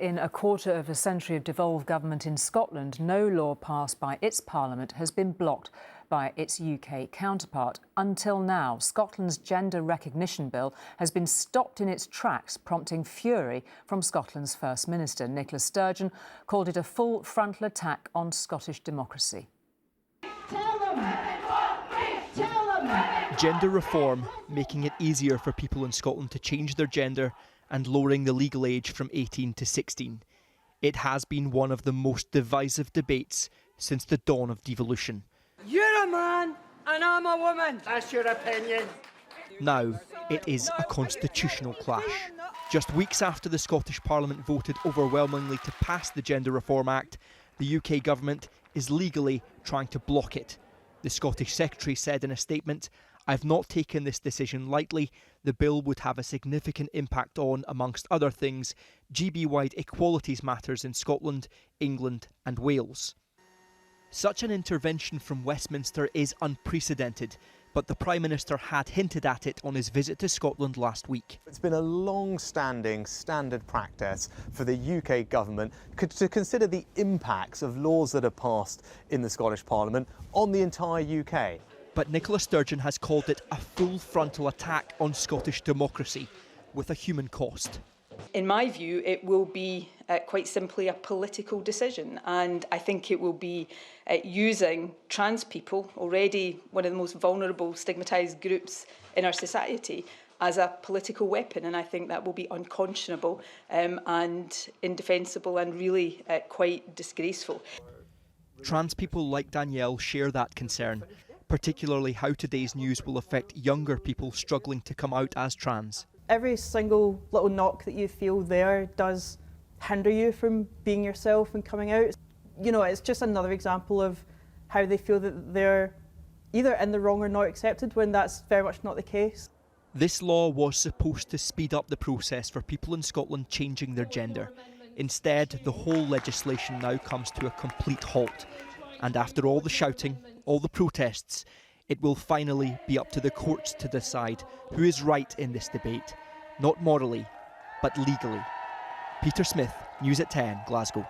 In a quarter of a century of devolved government in Scotland, no law passed by its parliament has been blocked by its UK counterpart. Until now, Scotland's gender recognition bill has been stopped in its tracks, prompting fury from Scotland's First Minister. Nicola Sturgeon called it a full-frontal attack on Scottish democracy. Tell them. Gender reform, making it easier for people in Scotland to change their gender and lowering the legal age from 18 to 16. It has been one of the most divisive debates since the dawn of devolution. You're a man and I'm a woman. That's your opinion. Now it is a constitutional clash. Just weeks after the Scottish Parliament voted overwhelmingly to pass the Gender Reform Act, the UK government is legally trying to block it. The Scottish Secretary said in a statement, "I've not taken this decision lightly. The bill would have a significant impact on, amongst other things, GB-wide equalities matters in Scotland, England and Wales." Such an intervention from Westminster is unprecedented, but the Prime Minister had hinted at it on his visit to Scotland last week. It's been a long-standing standard practice for the UK government to consider the impacts of laws that are passed in the Scottish Parliament on the entire UK. But Nicola Sturgeon has called it a full-frontal attack on Scottish democracy, with a human cost. In my view, it will be quite simply a political decision, and I think it will be using trans people, already one of the most vulnerable, stigmatised groups in our society, as a political weapon, and I think that will be unconscionable and indefensible and really quite disgraceful. Trans people like Danielle share that concern, particularly how today's news will affect younger people struggling to come out as trans. Every single little knock that you feel there does hinder you from being yourself and coming out. You know, it's just another example of how they feel that they're either in the wrong or not accepted, when that's very much not the case. This law was supposed to speed up the process for people in Scotland changing their gender. Instead, the whole legislation now comes to a complete halt. And after all the shouting, all the protests, it will finally be up to the courts to decide who is right in this debate, not morally, but legally. Peter Smith, News at 10, Glasgow.